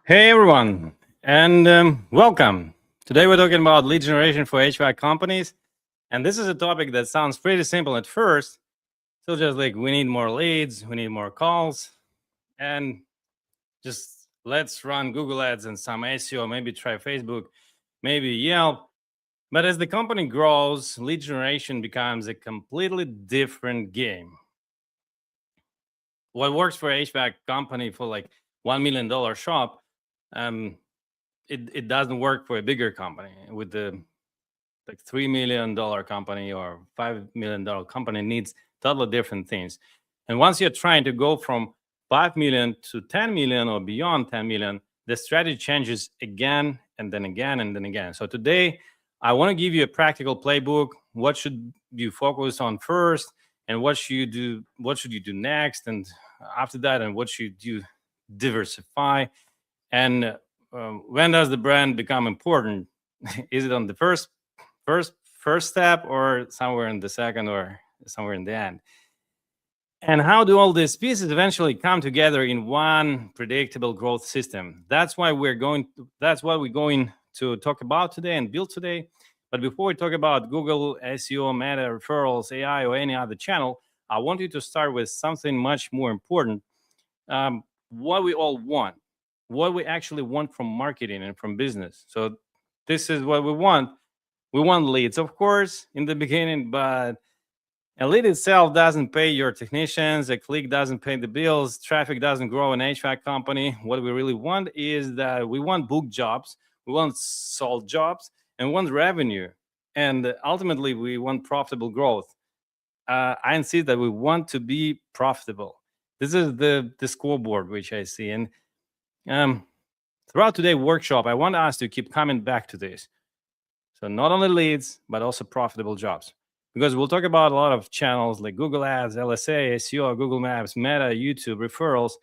Hey everyone, and welcome. Today we're talking about lead generation for HVAC companies, and this is a topic that sounds pretty simple at first. So just like we need more leads, we need more calls, and just let's run Google Ads and some SEO, maybe try Facebook, maybe Yelp. But as the company grows, lead generation becomes a completely different game. What works for a HVAC company for like $1 million shop, um, it doesn't work for a bigger company with the like $3 million company or $5 million company needs totally different things. And once you're trying to go from 5 million to 10 million or beyond 10 million, the strategy changes again and then again and then again. So today I want to give you a practical playbook. What should you focus on first, and what should you do next, and after that, and what should you diversify, and when does the brand become important? Is it on the first step, or somewhere in the second, or somewhere in the end? And how do all these pieces eventually come together in one predictable growth system? That's what we're going to talk about today and build today. But before we talk about Google, SEO, Meta, referrals, AI, or any other channel, I want you to start with something much more important. What we all want, what we actually want from marketing and from business. So this is what we want. We want leads, of course, in the beginning, but a lead itself doesn't pay your technicians, a click doesn't pay the bills, traffic doesn't grow an HVAC company. What we really want is that we want booked jobs, we want sold jobs, and we want revenue. And ultimately, we want profitable growth. I see that we want to be profitable. This is the scoreboard which I see. And throughout today's workshop, I want us to keep coming back to this. So not only leads, but also profitable jobs. Because we'll talk about a lot of channels like Google Ads, LSA, SEO, Google Maps, Meta, YouTube, referrals,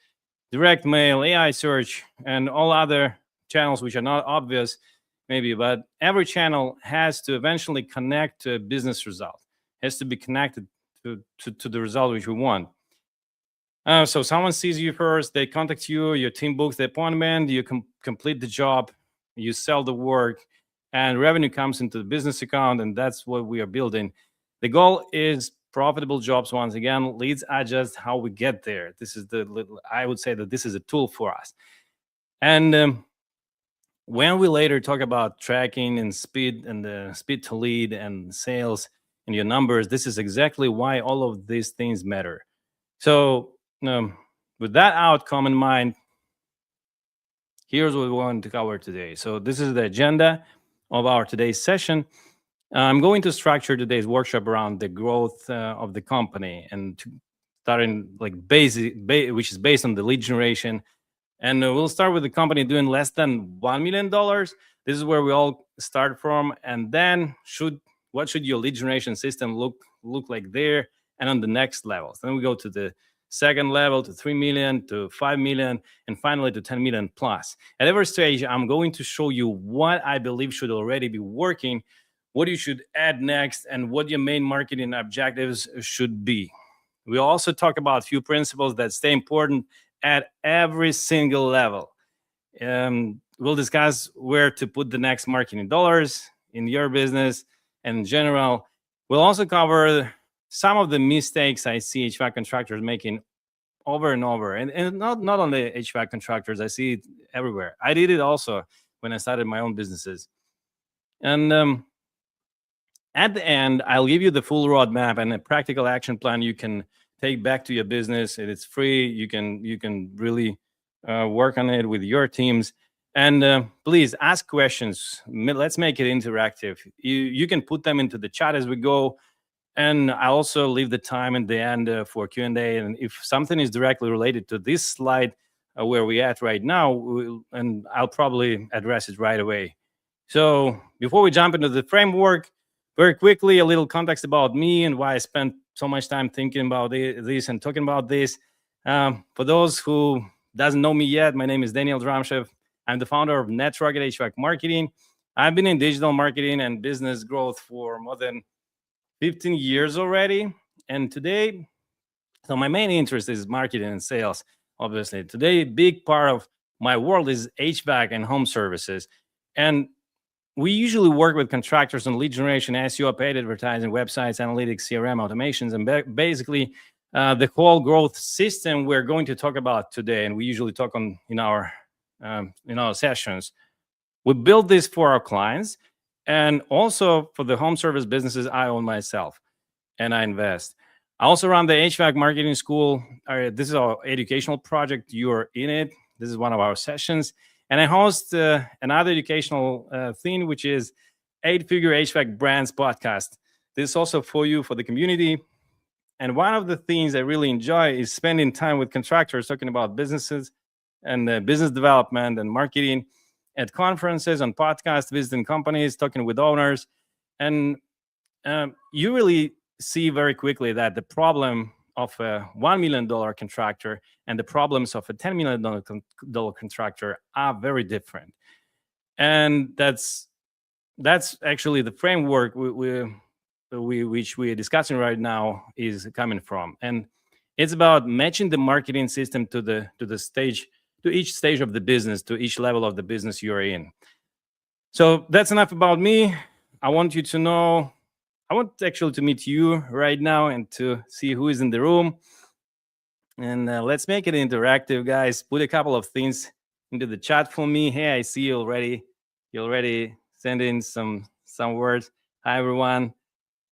direct mail, AI search, and all other channels which are not obvious, maybe, but every channel has to eventually connect to a business result, has to be connected to the result which we want. So someone sees you first, they contact you, your team books the appointment, you complete the job, you sell the work, and revenue comes into the business account, and that's what we are building. The goal is profitable jobs. Once again, leads are just how we get there. This is I would say that this is a tool for us. And when we later talk about tracking and speed and the speed to lead and sales and your numbers, this is exactly why all of these things matter. So with that outcome in mind, here's what we want to cover today. So this is the agenda of our today's session. I'm going to structure today's workshop around the growth of the company, and starting like which is based on the lead generation. And we'll start with the company doing less than $1 million. This is where we all start from. And then what should your lead generation system look like there and on the next levels? Then we go to the second level, to 3 million, to 5 million, and finally to 10 million plus. At every stage, I'm going to show you what I believe should already be working, what you should add next, and what your main marketing objectives should be. We'll also talk about a few principles that stay important at every single level. We'll discuss where to put the next marketing dollars in your business and in general. We'll also cover some of the mistakes I see HVAC contractors making over and over. And not only HVAC contractors, I see it everywhere. I did it also when I started my own businesses. And at the end, I'll give you the full roadmap and a practical action plan you can take back to your business. It's free. You can really work on it with your teams. And please ask questions. Let's make it interactive. You can put them into the chat as we go. And I also leave the time at the end for Q&A. And if something is directly related to this slide where we're at right now, and I'll probably address it right away. So before we jump into the framework, very quickly, a little context about me and why I spent so much time thinking about this and talking about this. For those who doesn't know me yet, my name is Daniel Dramshev. I'm the founder of NetRocket HVAC Marketing. I've been in digital marketing and business growth for more than 15 years already. And today, so my main interest is marketing and sales, obviously. Today, a big part of my world is HVAC and home services. And we usually work with contractors on lead generation, SEO, paid advertising, websites, analytics, CRM, automations, and basically the whole growth system we're going to talk about today. And we usually talk on in our sessions. We build this for our clients, and also for the home service businesses I own myself, and I invest. I also run the HVAC marketing school. This is our educational project. You're in it. This is one of our sessions. And I host another educational thing, which is 8-Figure HVAC Brands podcast. This is also for you, for the community. And one of the things I really enjoy is spending time with contractors, talking about businesses and business development and marketing at conferences, on podcasts, visiting companies, talking with owners. And you really see very quickly that the problem of a $1 million contractor and the problems of a $10 million contractor are very different. And that's actually the framework which we are discussing right now is coming from. And it's about matching the marketing system to the stage, to each stage of the business, to each level of the business you're in. So that's enough about me. I want actually to meet you right now and to see who is in the room. And let's make it interactive, guys. Put a couple of things into the chat for me. Hey, I see you already. You already send in some words. Hi, everyone.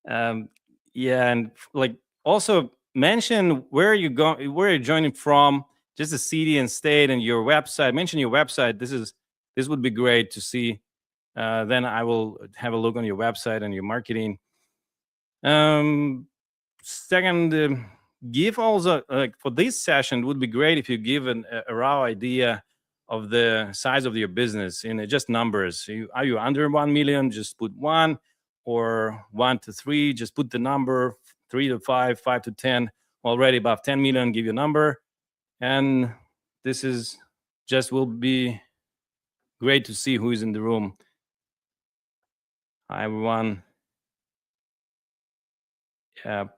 Yeah, and like also mention where you go, where you're joining from, just the city and state and your website. Mention your website. This would be great to see. Then I will have a look on your website and your marketing. Second, give also like for this session, it would be great if you give a raw idea of the size of your business in just numbers. Are you under 1 million? Just put 1, or 1 to 3. Just put the number 3 to 5, 5 to 10. Already above 10 million, give you a number. And this is just will be great to see who is in the room. Hi, everyone. Yeah.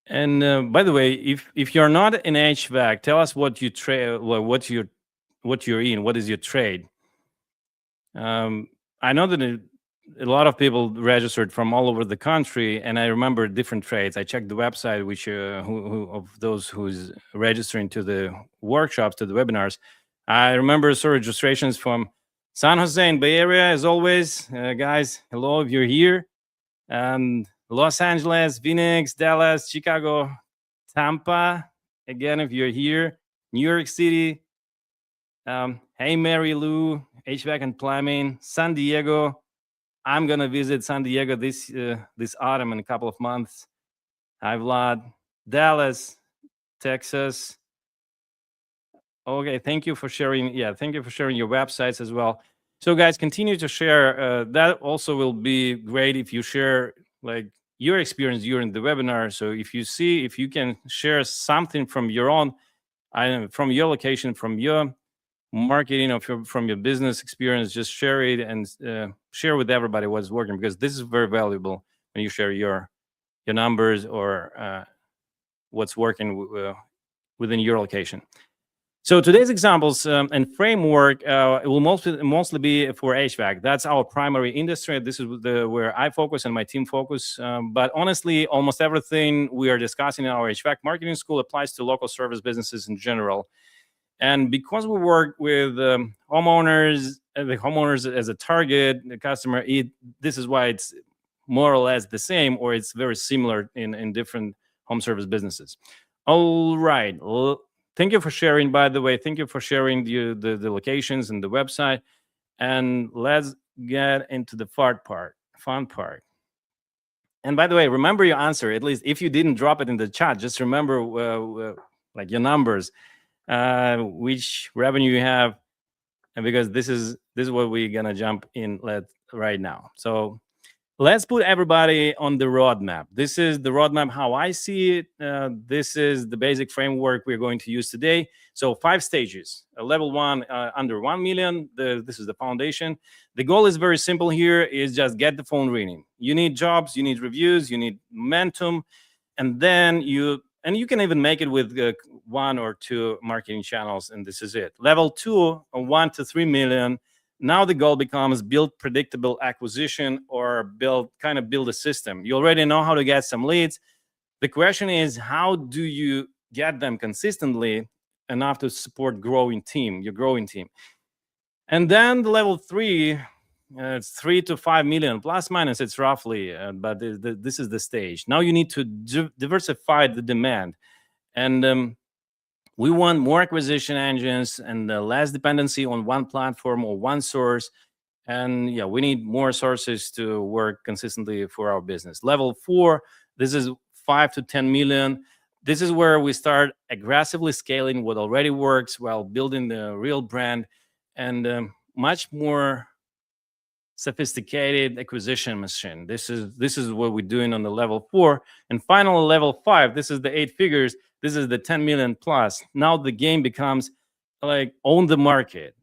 And by the way, if you're not in HVAC, tell us what you trade, what you're in, what is your trade. I know that a lot of people registered from all over the country, and I remember different trades. I checked the website, which who of those who's registering to the workshops, to the webinars. I remember registrations from San Jose and Bay Area, as always. Guys, hello if you're here. Los Angeles, Phoenix, Dallas, Chicago, Tampa, again if you're here. New York City. Hey, Mary Lou, HVAC and plumbing. San Diego. I'm gonna visit San Diego this autumn in a couple of months. Hi, Vlad. Dallas, Texas. Okay, thank you for sharing. Yeah, thank you for sharing your websites as well. So, guys, continue to share. That also will be great if you share like your experience during the webinar. So, if you can share something from your own, from your location, from your marketing, from your business experience, just share it and share with everybody what's working, because this is very valuable when you share your numbers or what's working within your location. So today's examples and framework it will mostly be for HVAC. That's our primary industry. This is where I focus and my team focus. But honestly, almost everything we are discussing in our HVAC marketing school applies to local service businesses in general. And because we work with homeowners, the homeowners as a target, the customer, this is why it's more or less the same, or it's very similar in different home service businesses. All right. Thank you for sharing, by the way. Thank you for sharing the locations and the website. And let's get into the fun part. And by the way, remember your answer. At least if you didn't drop it in the chat, just remember like your numbers. Which revenue you have, and because this is what we're gonna jump in right now. So let's put everybody on the roadmap. This is the roadmap how I see it. This is the basic framework we're going to use today. So 5 stages. Level 1 under 1 million. This is the foundation. The goal is very simple here, is just get the phone ringing. You need jobs, you need reviews, you need momentum, and then you And you can even make it with 1 or 2 marketing channels, and this is it. Level 2, 1 to 3 million. Now the goal becomes build predictable acquisition, or build a system. You already know how to get some leads. The question is, how do you get them consistently enough to support your growing team? And then the level 3, it's 3 to 5 million, plus minus, it's roughly, but this is the stage. Now you need to diversify the demand. And we want more acquisition engines and less dependency on one platform or one source. And yeah, we need more sources to work consistently for our business. Level 4, this is 5 to 10 million. This is where we start aggressively scaling what already works while building the real brand, and much more sophisticated acquisition machine. This is what we're doing on the level 4. And finally, level 5, this is the 8 figures. This is the 10 million plus. Now the game becomes like own the market.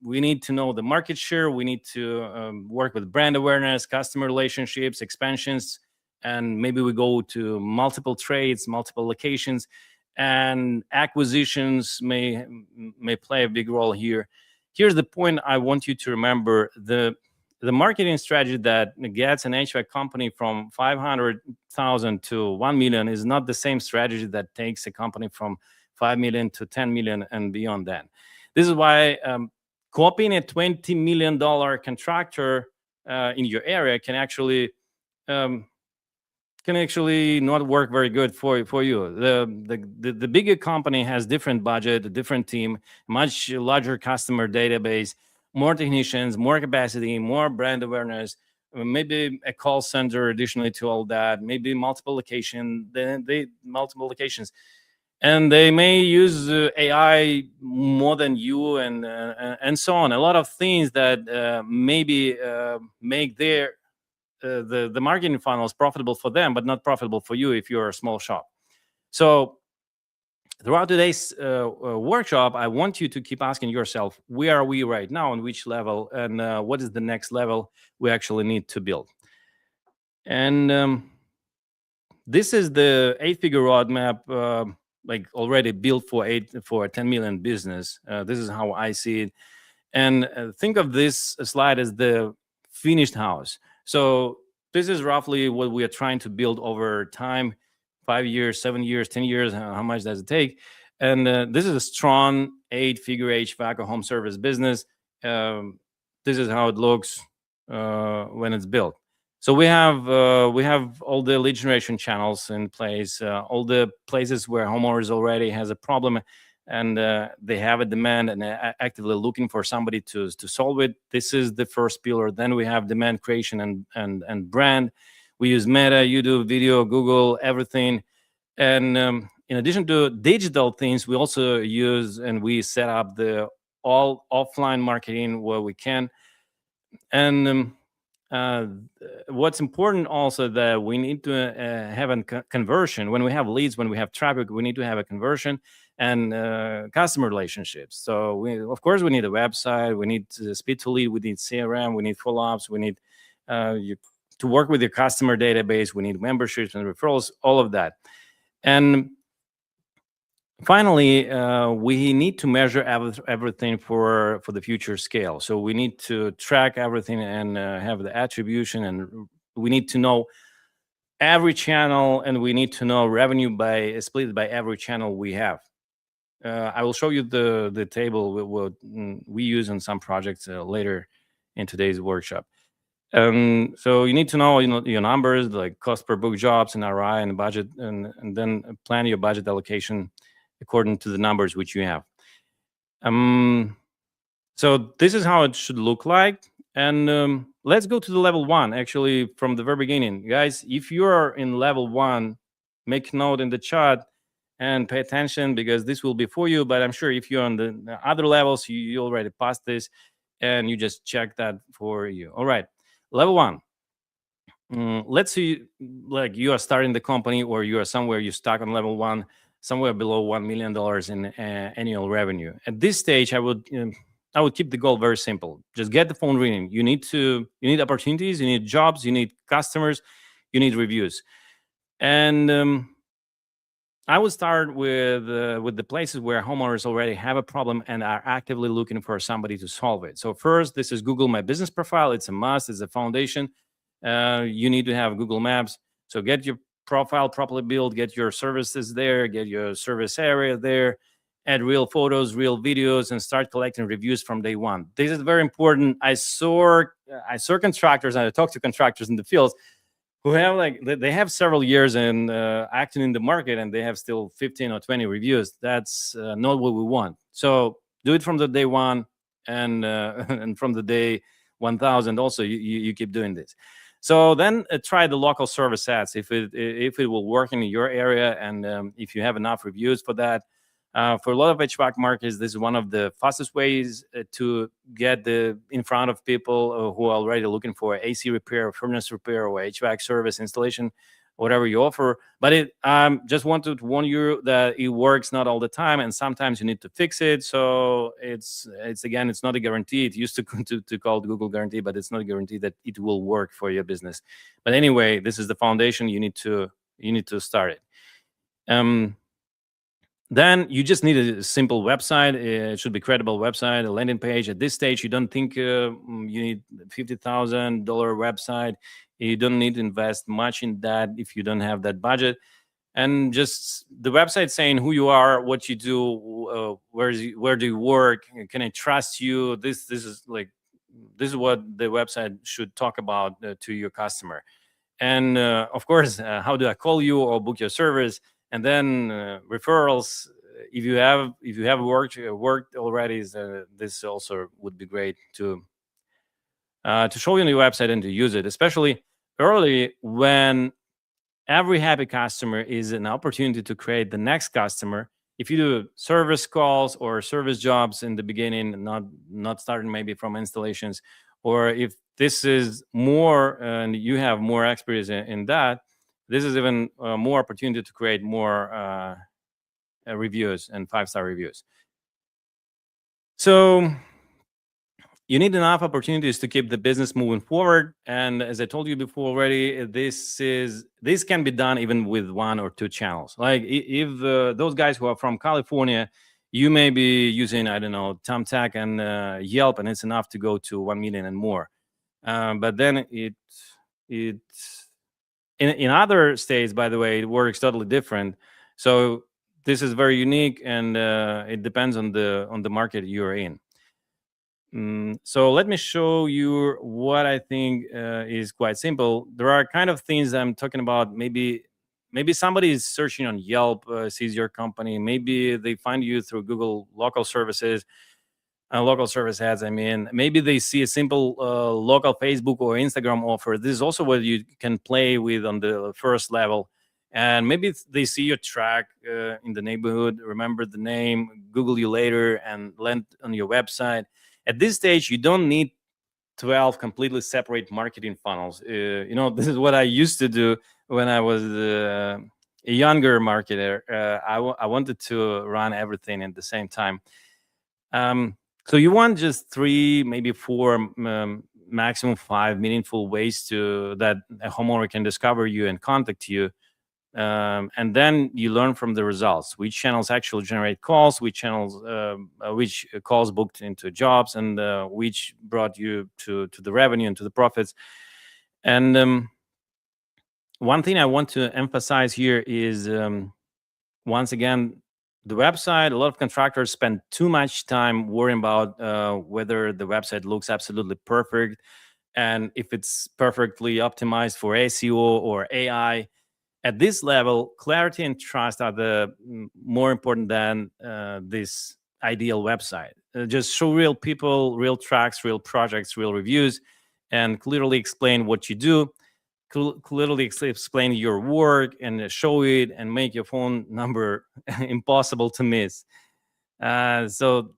We need to know the market share. We need to work with brand awareness, customer relationships, expansions, and maybe we go to multiple trades, multiple locations, and acquisitions may play a big role here. Here's the point I want you to remember: the marketing strategy that gets an HVAC company from 500,000 to 1 million is not the same strategy that takes a company from 5 million to 10 million and beyond that. This is why copying a $20 million contractor in your area can actually not work very good for you. The bigger company has different budget, a different team, much larger customer database, more technicians, more capacity, more brand awareness, maybe a call center additionally to all that, maybe multiple locations, and they may use AI more than you, and so on. A lot of things that maybe make the marketing funnels profitable for them, but not profitable for you if you're a small shop. So throughout today's workshop, I want you to keep asking yourself, where are we right now, on which level, and what is the next level we actually need to build? And this is the 8-figure roadmap, like already built for a 10 million business. This is how I see it. And think of this slide as the finished house. So this is roughly what we are trying to build over time: 5 years, 7 years, 10 years. How much does it take? And this is a strong 8-figure HVAC or home service business. This is how it looks when it's built. So we have all the lead generation channels in place, all the places where homeowners already has a problem, and they have a demand and actively looking for somebody to solve it. This is the first pillar. Then we have demand creation and brand. We use Meta, YouTube, video, Google, everything. And in addition to digital things, we also use and we set up the all offline marketing where we can. And what's important also, that we need to have a conversion. When we have leads, when we have traffic, we need to have a conversion and customer relationships. So of course we need a website, we need speed to lead, we need CRM, we need follow-ups, we need to work with your customer database, we need memberships and referrals, all of that. And finally, we need to measure everything for the future scale. So we need to track everything and have the attribution, and we need to know every channel, and we need to know revenue split by every channel we have. I will show you the table we use in some projects later in today's workshop. So you need to know, your numbers, like cost per book jobs and ROI and budget, and then plan your budget allocation according to the numbers which you have. So this is how it should look like. And let's go to the level 1, actually, from the very beginning. Guys, if you're in level 1, make note in the chat and pay attention, because this will be for you. But I'm sure if you're on the other levels, you already passed this, and you just check that for you. All right, level 1. Let's see, like you are starting the company, or you are somewhere, you're stuck on level 1, somewhere below $1 million in annual revenue. At this stage, I would keep the goal very simple. Just get the phone ringing. You need opportunities, you need jobs, you need customers, you need reviews. And I would start with the places where homeowners already have a problem and are actively looking for somebody to solve it. So first, this is Google My Business Profile. It's a must. It's a foundation. You need to have Google Maps. So get your profile properly built. Get your services there. Get your service area there. Add real photos, real videos, and start collecting reviews from day one. This is very important. I saw contractors, and I talked to contractors in the fields who have they have several years in acting in the market, and they have still 15 or 20 reviews. That's not what we want. So do it from the day one, and and from the day 1000 also you keep doing this. So then try the local service ads if it will work in your area, and if you have enough reviews for that. For a lot of HVAC markets, this is one of the fastest ways to get in front of people who are already looking for AC repair, furnace repair, or HVAC service installation, whatever you offer. But it just wanted to warn you that it works not all the time, and sometimes you need to fix it. So it's again, it's not a guarantee. It used to call Google guarantee, but it's not a guarantee that it will work for your business. But anyway, this is the foundation. You need to start it. Then you just need a simple website. It should be credible website, a landing page. At this stage, you don't think you need $50,000 website. You don't need to invest much in that if you don't have that budget. And just the website saying who you are, what you do, where do you work, can I trust you? This is what the website should talk about to your customer. And of course, how do I call you or book your service? And then referrals. If you have worked already, this also would be great to show you on your website and to use it, especially early, when every happy customer is an opportunity to create the next customer. If you do service calls or service jobs in the beginning, not starting maybe from installations, or if this is more and you have more experience in that, this is even more opportunity to create more reviews and 5-star reviews. So you need enough opportunities to keep the business moving forward. And as I told you before already, this can be done even with 1 or 2 channels. Like if those guys who are from California, you may be using, I don't know, Thumbtack and Yelp, and it's enough to go to 1 million and more. But then in other states, by the way, it works totally different. So this is very unique, and it depends on the market you're in. So let me show you what I think is quite simple. There are kind of things I'm talking about. Maybe somebody is searching on Yelp, sees your company. Maybe they find you through Google local services. Local service ads, I mean. Maybe they see a simple local Facebook or Instagram offer. This is also what you can play with on the first level. And maybe they see your track in the neighborhood, remember the name, Google you later, and land on your website. At this stage, you don't need 12 completely separate marketing funnels. This is what I used to do when I was a younger marketer. I wanted to run everything at the same time. So you want just 3, maybe 4, maximum 5 meaningful ways that a homeowner can discover you and contact you. And then you learn from the results, which channels actually generate calls, which calls booked into jobs, and which brought you to the revenue and to the profits. And one thing I want to emphasize here is, once again, the website. A lot of contractors spend too much time worrying about whether the website looks absolutely perfect and if it's perfectly optimized for SEO or AI. At this level, clarity and trust are the more important than this ideal website. Just show real people, real tracks, real projects, real reviews, and clearly explain what you do. Clearly explain your work and show it, and make your phone number impossible to miss. So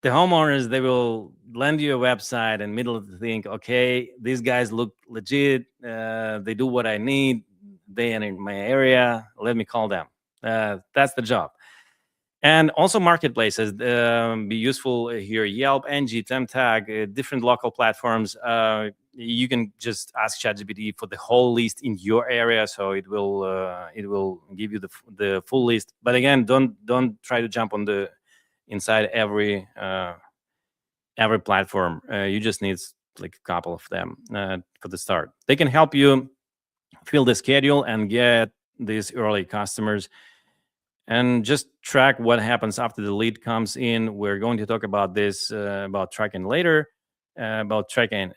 the homeowners, they will lend you a website and immediately think, okay, these guys look legit. They do what I need. They are in my area. Let me call them. That's the job. And also marketplaces be useful here. Yelp, Angie, Thumbtack, different local platforms. you can just ask ChatGPT for the whole list in your area, so it will give you the full list. But again, don't try to jump on the inside every platform. You just need like a couple of them for the start. They can help you fill the schedule and get these early customers, and just track what happens after the lead comes in. We're going to talk about this about tracking later, about tracking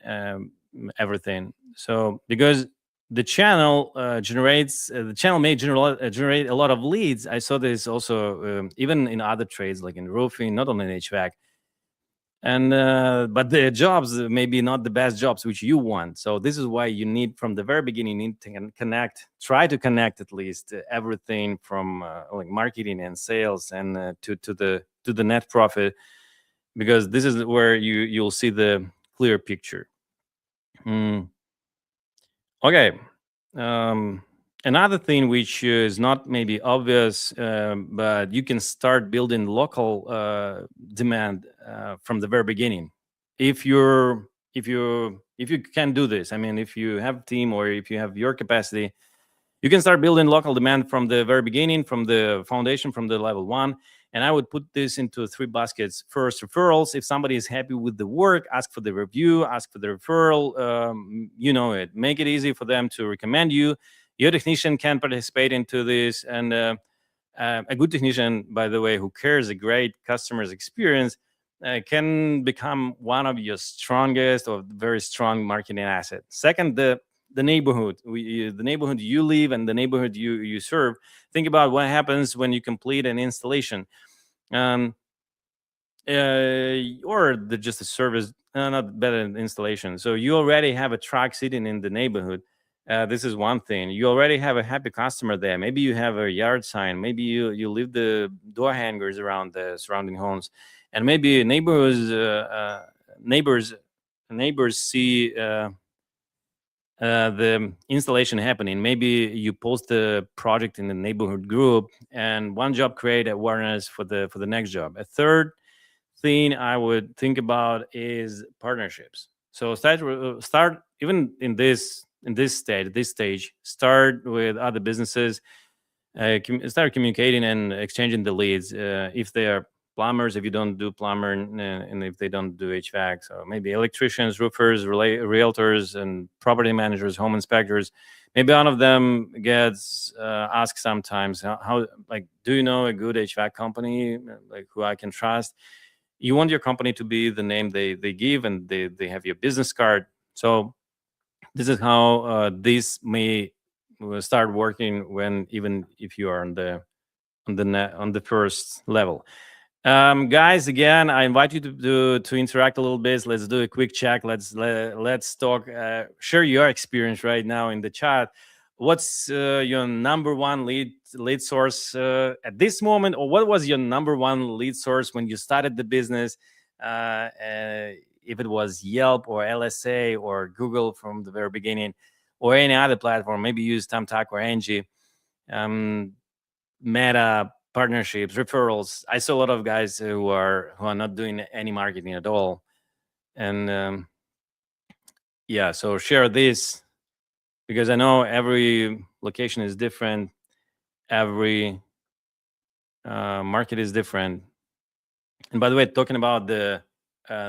everything. So because the channel the channel may generate a lot of leads. I saw this also even in other trades, like in roofing, not only in HVAC. And but the jobs may be not the best jobs which you want. So this is why you need, from the very beginning, you need to try to connect at least everything from like marketing and sales and to the net profit, because this is where you'll see the clear picture. Okay. Another thing which is not maybe obvious, but you can start building local demand from the very beginning. If you can do this, I mean, if you have a team or if you have your capacity, you can start building local demand from the very beginning, from the foundation, from the level 1. And I would put this into 3 baskets. First, referrals. If somebody is happy with the work, ask for the review, ask for the referral. You know it. Make it easy for them to recommend you. Your technician can participate into this. And a good technician, by the way, who cares a great customer's experience, can become one of your strongest or very strong marketing assets. Second, the neighborhood, the neighborhood you live and the neighborhood you serve. Think about what happens when you complete an installation, or just a service, not better installation. So you already have a truck sitting in the neighborhood. This is one thing. You already have a happy customer there. Maybe you have a yard sign. Maybe you leave the door hangers around the surrounding homes, and maybe neighbors see the installation happening. Maybe you post the project in the neighborhood group, and one job create awareness for the next job. A third thing I would think about is partnerships. So start even in this stage. Start with other businesses. Start communicating and exchanging the leads. If they are plumbers, if you don't do plumber, and if they don't do HVAC, so maybe electricians, roofers, realtors, and property managers, home inspectors. Maybe one of them gets asked sometimes, how like, do you know a good HVAC company, like who I can trust? You want your company to be the name they give, and they have your business card. So this is how this may start working, when even if you are on the first level. Guys, again, I invite you to interact a little bit. Let's do a quick check. Let's talk. Share your experience right now in the chat. What's your number one lead source at this moment, or what was your number one lead source when you started the business? If it was Yelp or LSA or Google from the very beginning, or any other platform, maybe use Thumbtack or Angie. Meta, partnerships, referrals. I saw a lot of guys who are not doing any marketing at all. And yeah, so share this, because I know every location is different, every market is different. And by the way, talking about the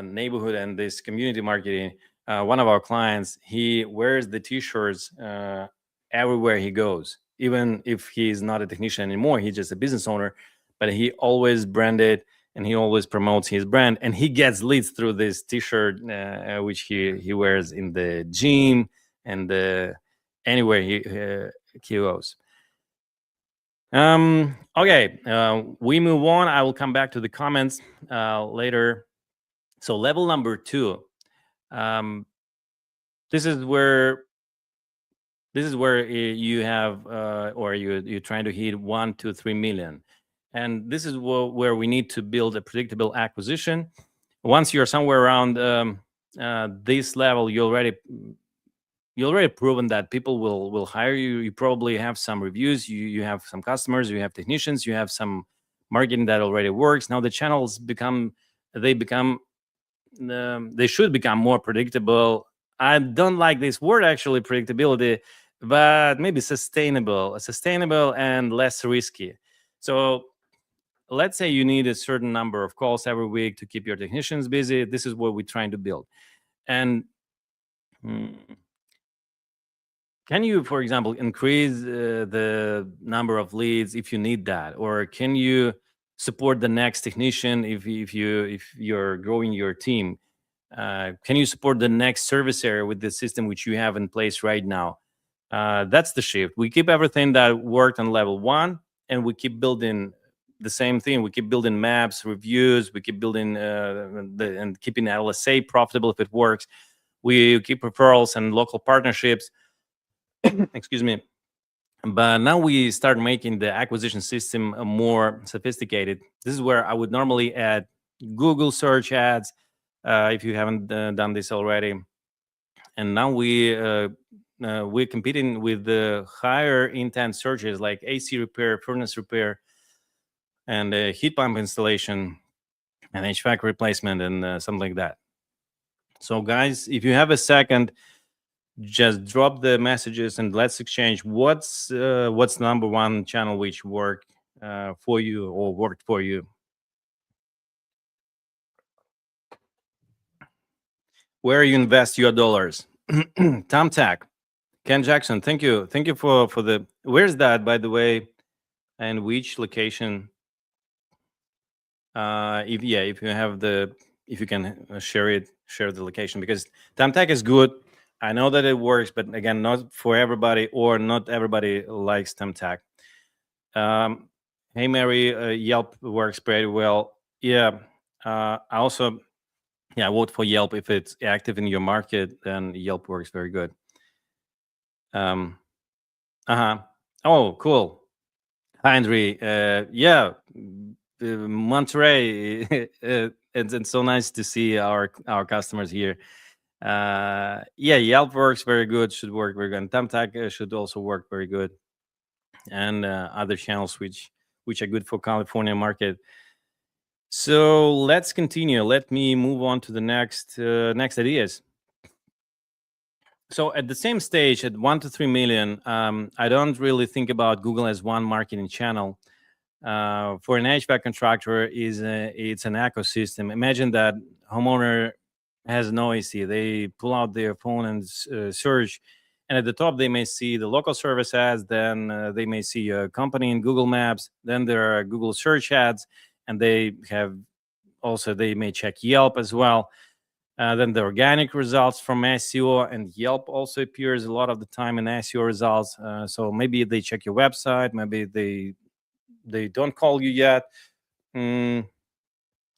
neighborhood and this community marketing, one of our clients, he wears the t-shirts everywhere he goes. Even if he's not a technician anymore, he's just a business owner, but he always branded and he always promotes his brand, and he gets leads through this t-shirt, which he wears in the gym and anywhere he goes. Okay, we move on. I will come back to the comments later. So level number 2, this is where you have or you're trying to hit 1 to 3 million, and this is where we need to build a predictable acquisition. Once you're somewhere around this level, you already proven that people will hire you. You probably have some reviews, you have some customers, you have technicians, you have some marketing that already works. Now the channels they should become more predictable I don't like this word actually, predictability, but maybe sustainable and less risky. So let's say you need a certain number of calls every week to keep your technicians busy. This is what we're trying to build. And mm, can you, for example, increase the number of leads if you need that, or can you support the next technician if you're growing your team? Can you support the next service area with the system which you have in place right now? That's the shift. We keep everything that worked on level one, and we keep building the same thing. We keep building maps, reviews. We keep building and keeping LSA profitable if it works. We keep referrals and local partnerships. Excuse me. But now we start making the acquisition system more sophisticated. This is where I would normally add Google search ads, if you haven't done this already. And now we're competing with the higher intent searches like AC repair, furnace repair, and heat pump installation, and HVAC replacement, and something like that. So, guys, if you have a second, just drop the messages and let's exchange what's number one channel which worked for you or worked for you. Where you invest your dollars. Tom Tack, Ken Jackson, thank you for the. Where's that, by the way, and which location? If you have the, if you can share the location, because Tom Tack is good. I know that it works, but again, not for everybody, or not everybody likes Tom Tack. Hey Mary, Yelp works pretty well. Yeah, I also vote for Yelp if it's active in your market. Then Yelp works very good. Oh, cool. Hi, Andre. Monterey. It's so nice to see our customers here. Yelp works very good. Should work very good. And Thumbtack should also work very good. And other channels which are good for California market. So let's continue. Let me move on to the next ideas. So at the same stage, at 1 to 3 million, I don't really think about Google as one marketing channel. For an HVAC contractor, it's an ecosystem. Imagine that homeowner has no AC. They pull out their phone and search, and at the top they may see the local service ads. Then they may see a company in Google Maps. Then there are Google search ads, and they may check Yelp as well. Then the organic results from SEO, and Yelp also appears a lot of the time in SEO results. So maybe they check your website, maybe they don't call you yet.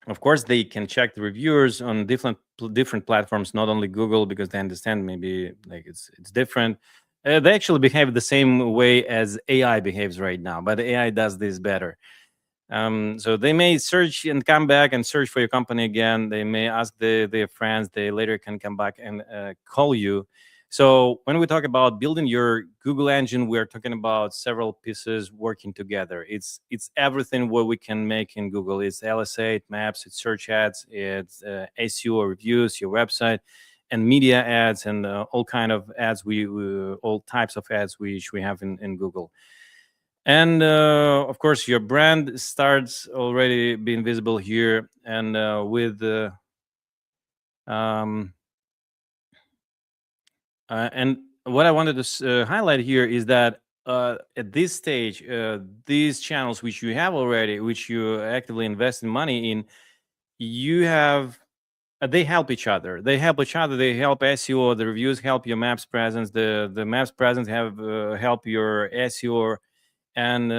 Of course, they can check the reviewers on different platforms, not only Google, because they understand maybe like it's different. They actually behave the same way as AI behaves right now, but AI does this better. So they may search and come back and search for your company again. They may ask their friends. They later can come back and call you. So when we talk about building your Google engine, we're talking about several pieces working together. It's everything what we can make in Google. It's LSA, it's maps, it's search ads, it's SEO reviews, your website, and media ads, and all kind of ads. All types of ads which we have in Google. And of course, your brand starts already being visible here, and with and what I wanted to highlight here is that at this stage, these channels which you have already, which you actively invest in money in, you have they help each other. They help SEO. The reviews help your maps presence. The maps presence help your SEO, and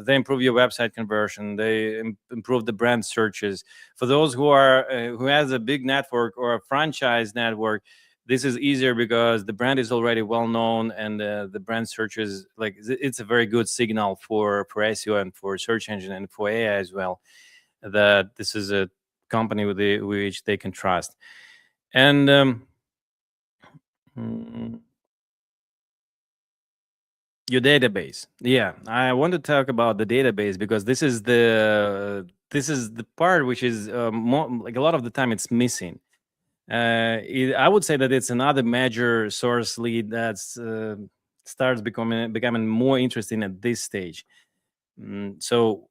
they improve your website conversion. They improve the brand searches. For those who has a big network or a franchise network, this is easier because the brand is already well known, and the brand searches, like, it's a very good signal for SEO and for search engine and for AI as well, that this is a company which they can trust. And your database. Yeah, I want to talk about the database because this is the part which is like a lot of the time it's missing. I would say that it's another major source lead that's starts becoming more interesting at this stage. So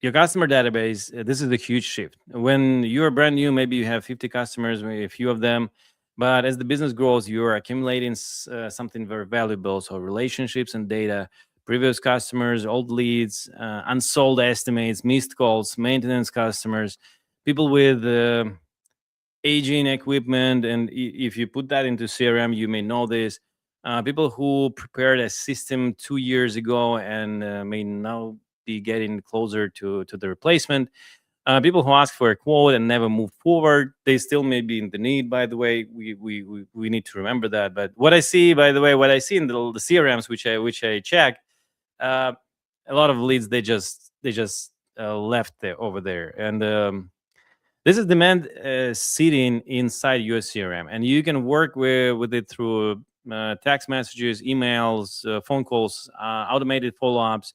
your customer database, this is a huge shift. When you're brand new, maybe you have 50 customers, maybe a few of them. But as the business grows, you're accumulating something very valuable. So relationships and data, previous customers, old leads, unsold estimates, missed calls, maintenance customers, people with aging equipment. And if you put that into CRM, you may know this. People who prepared a system 2 years ago and may now be getting closer to the replacement. People who ask for a quote and never move forward, they still may be in the need. By the way, we need to remember that. But what I see, by the way, what I see in the CRMs, which I check, uh, a lot of leads they just left there over there, and this is demand sitting inside your CRM, and you can work with it through text messages, emails, phone calls, automated follow-ups,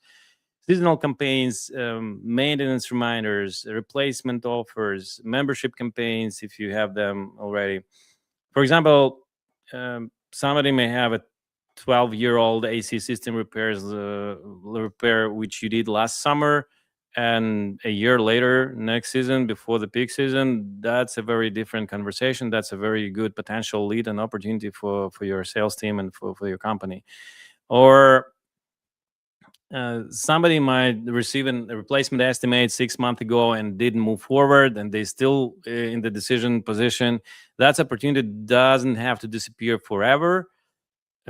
seasonal campaigns, maintenance reminders, replacement offers, membership campaigns if you have them already. For example, somebody may have a 12-year-old AC system repair which you did last summer, and a year later, next season, before the peak season. That's a very different conversation. That's a very good potential lead and opportunity for your sales team and for your company. Or somebody might receive a replacement estimate 6 months ago and didn't move forward, and they still in the decision position. That opportunity doesn't have to disappear forever,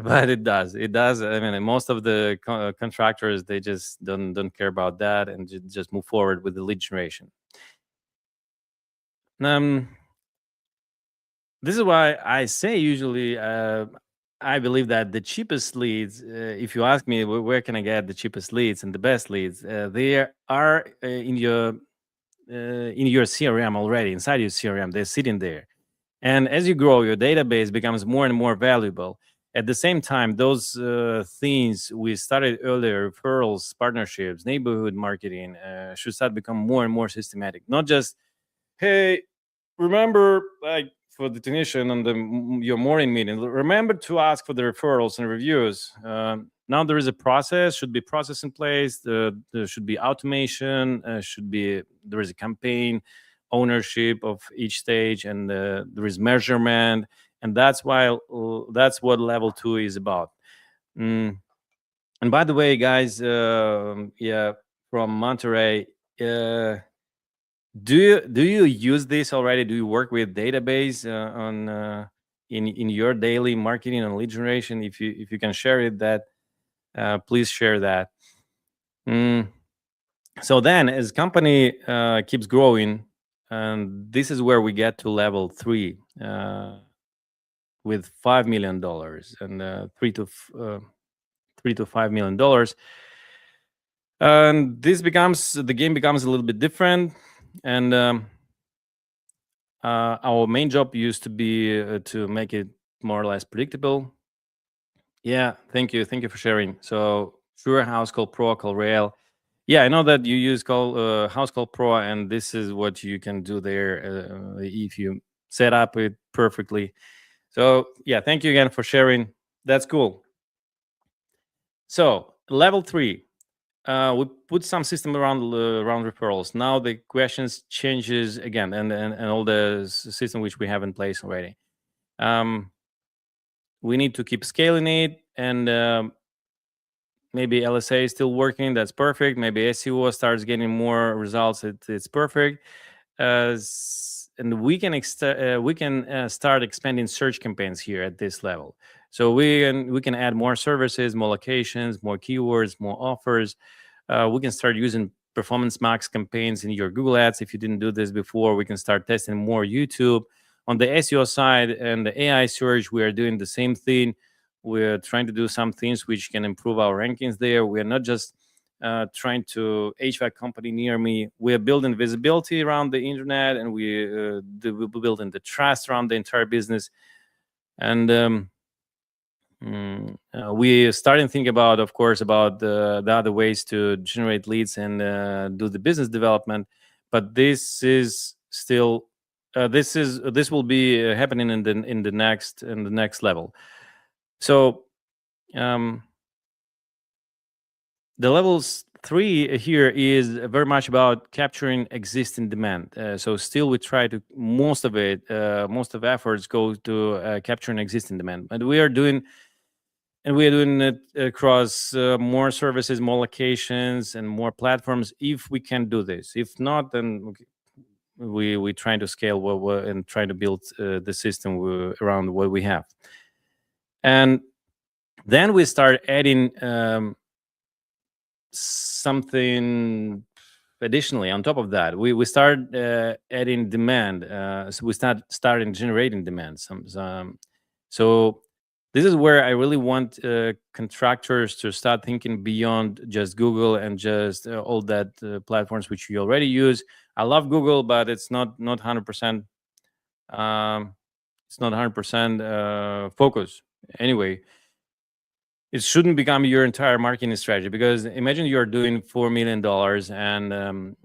but it does. It does. I mean, most of the contractors, they just don't care about that and just move forward with the lead generation. Um, this is why I say usually I believe that the cheapest leads, if you ask me where can I get the cheapest leads and the best leads, they are in your CRM already, inside your CRM. They're sitting there. And as you grow, your database becomes more and more valuable. At the same time, those things we started earlier, referrals, partnerships, neighborhood marketing, should start become more and more systematic. Not just, hey, remember, like for the technician on your morning meeting, remember to ask for the referrals and reviews. Now there is a process, should be process in place. There should be automation. There is a campaign ownership of each stage, and there is measurement, and that's what level 2 is about. And by the way, guys, yeah, from Monterey. Do you use this already? Do you work with database on in your daily marketing and lead generation? If you can share it, that please share that. So then, as company keeps growing, and this is where we get to level 3 with $5 million and $3 to $5 million. And the game becomes a little bit different, and our main job used to be to make it more or less predictable. Yeah, thank you for sharing. So Sure House Call Pro, Call Rail. Yeah, I know that you use House Call Pro, and this is what you can do there if you set up it perfectly. So yeah, thank you again for sharing. That's cool. So level 3, we put some system around referrals. Now the questions changes again, and all the system which we have in place already. We need to keep scaling it, and maybe LSA is still working. That's perfect. Maybe SEO starts getting more results. It's perfect. And we can start expanding search campaigns here at this level. So we can add more services, more locations, more keywords, more offers. We can start using performance max campaigns in your Google Ads. If you didn't do this before, we can start testing more YouTube. On the SEO side and the AI search, we are doing the same thing. We're trying to do some things which can improve our rankings there. We're not just trying to HVAC company near me. We're building visibility around the internet, and we're building the trust around the entire business. And we starting to think about, of course, about the other ways to generate leads and do the business development. But this is still this will be happening in the next level. So um, the levels 3 here is very much about capturing existing demand. So still we try to most of efforts go to capturing existing demand, and we are doing it across more services, more locations, and more platforms if we can do this. If not, then we trying to scale and trying to build the system around what we have. And then we start adding something additionally on top of that. We start adding demand. So we starting generating demand. So this is where I really want contractors to start thinking beyond just Google and just all that platforms which you already use. I love Google, but it's not 100%. It's not 100% focus. Anyway, it shouldn't become your entire marketing strategy, because imagine you're doing $4 million and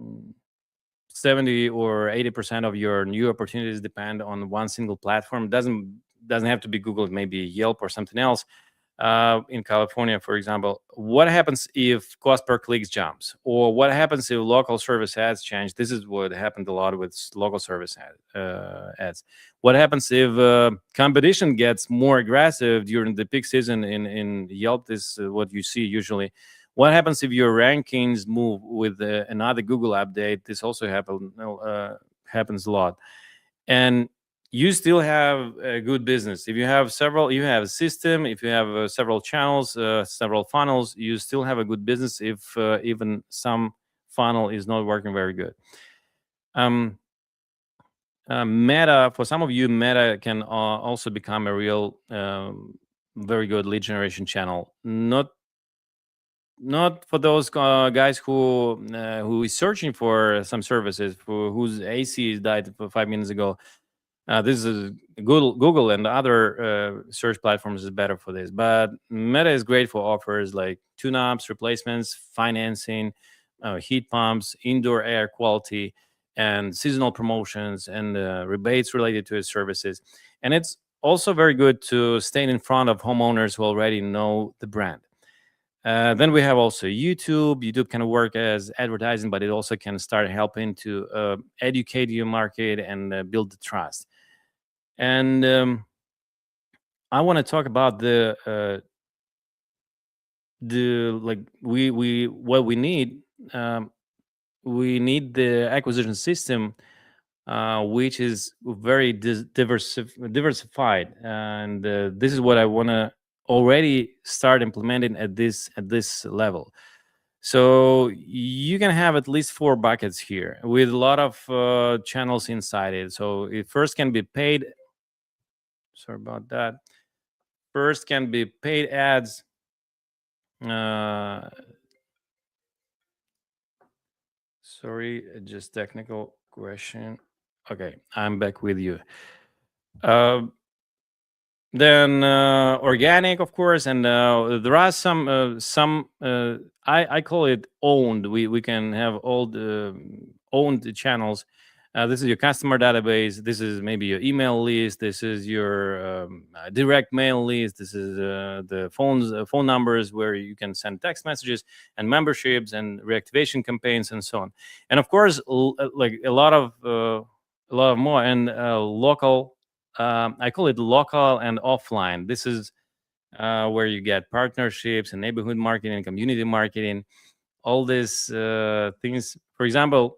70 or 80% of your new opportunities depend on one single platform. Doesn't have to be Google, it may be Yelp or something else. In California, for example, what happens if cost per clicks jumps, or what happens if local service ads change? This is what happened a lot with local service ads. What happens if competition gets more aggressive during the peak season in Yelp? This is what you see usually. What happens if your rankings move with another Google update? This also happens a lot. And you still have a good business. If you have a system, if you have several channels, several funnels, you still have a good business if even some funnel is not working very good. Meta, for some of you, Meta can also become a real very good lead generation channel. Not for those guys who is searching for some services, for whose AC died 5 minutes ago. This is Google and other search platforms is better for this, but Meta is great for offers like tune-ups, replacements, financing, heat pumps, indoor air quality, and seasonal promotions and rebates related to its services. And it's also very good to stay in front of homeowners who already know the brand. Then we have also YouTube. YouTube can work as advertising, but it also can start helping to educate your market and build the trust. And I want to talk about the like we what we need. We need the acquisition system, which is very diversified, and this is what I want to already start implementing at this level. So you can have at least 4 buckets here with a lot of channels inside it. So it first can be paid. Sorry about that. First can be paid ads. Sorry, just technical question. Okay, I'm back with you. Then organic, of course, and there are some I call it owned. We can have all the owned channels. This is your customer database. This is maybe your email list. This is your direct mail list. This is the phone numbers where you can send text messages and memberships and reactivation campaigns and so on. And of course, like a lot of more and local. I call it local and offline. This is where you get partnerships and neighborhood marketing, community marketing, all these things. For example,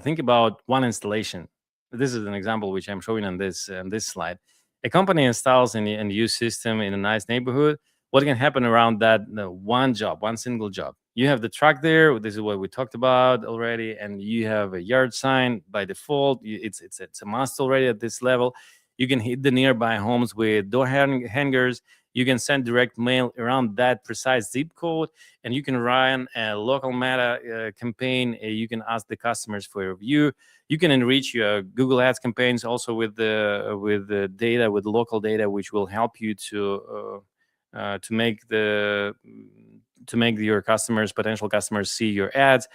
think about one installation. This is an example which I'm showing on this slide. A company installs a new system in a nice neighborhood. What can happen around that one single job? You have the truck there. This is what we talked about already, and you have a yard sign by default. It's a must already at this level. You can hit the nearby homes with door hangers. You can send direct mail around that precise zip code, and you can run a local meta campaign. You can ask the customers for a review. You can enrich your Google Ads campaigns also with the data, with local data, which will help you to make your potential customers see your ads.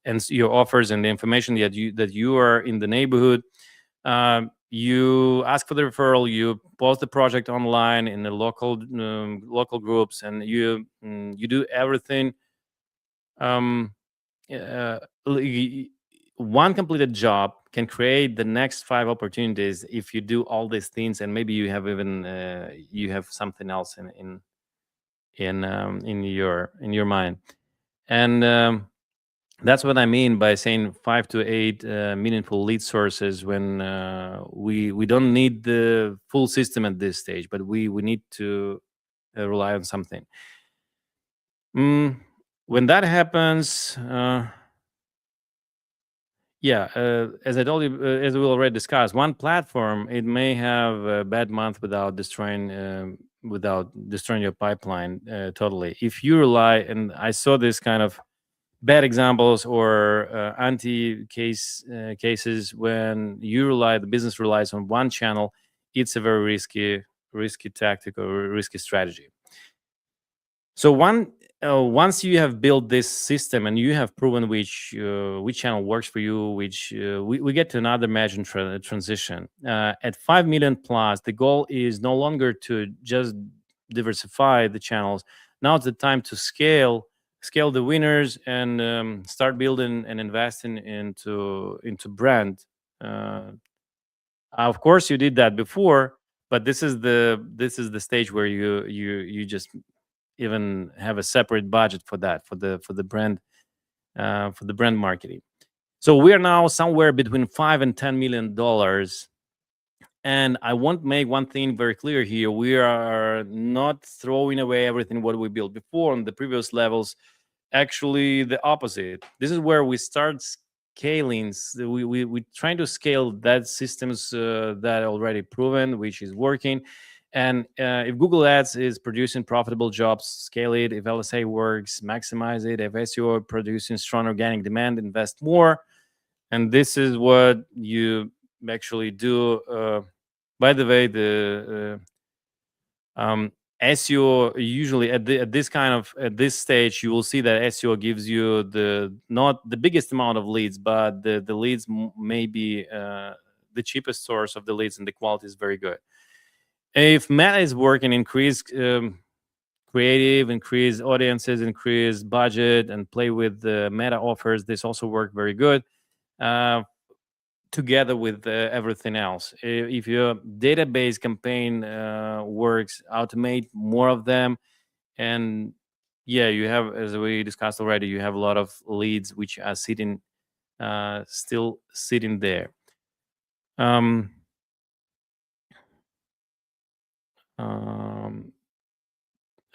and your offers and the information that you are in the neighborhood. You ask for the referral, you post the project online in the local groups, and you do everything. um, uh, One completed job can create the next 5 opportunities if you do all these things, and maybe you have even you have something else in your mind. And that's what I mean by saying 5 to 8 meaningful lead sources, when we don't need the full system at this stage, but we need to rely on something. When that happens, yeah, as I told you, as we already discussed, one platform, it may have a bad month without destroying your pipeline totally. If you rely, and I saw this kind of bad examples or cases when the business relies on one channel, it's a very risky tactic or risky strategy. So once you have built this system and you have proven which channel works for you, we get to another margin transition. At 5 million plus, the goal is no longer to just diversify the channels. Now it's the time to scale the winners and start building and investing into brand. Of course, you did that before, but this is the stage where you just even have a separate budget for that, for the brand marketing. So we are now somewhere between $5 and $10 million. And I want to make one thing very clear here: we are not throwing away everything what we built before on the previous levels. Actually, the opposite. This is where we start scaling. We trying to scale that systems that already proven, which is working. And if Google Ads is producing profitable jobs, scale it. If LSA works, maximize it. If SEO producing strong organic demand, invest more. And this is what you actually do. By the way, the SEO usually at this stage, you will see that SEO gives you not the biggest amount of leads, but the leads may be the cheapest source of the leads, and the quality is very good. If Meta is working, increase creative, increase audiences, increase budget, and play with the Meta offers, this also work very good together with everything else. If your database campaign works, automate more of them. And yeah, you have, as we discussed already, you have a lot of leads which are still sitting there.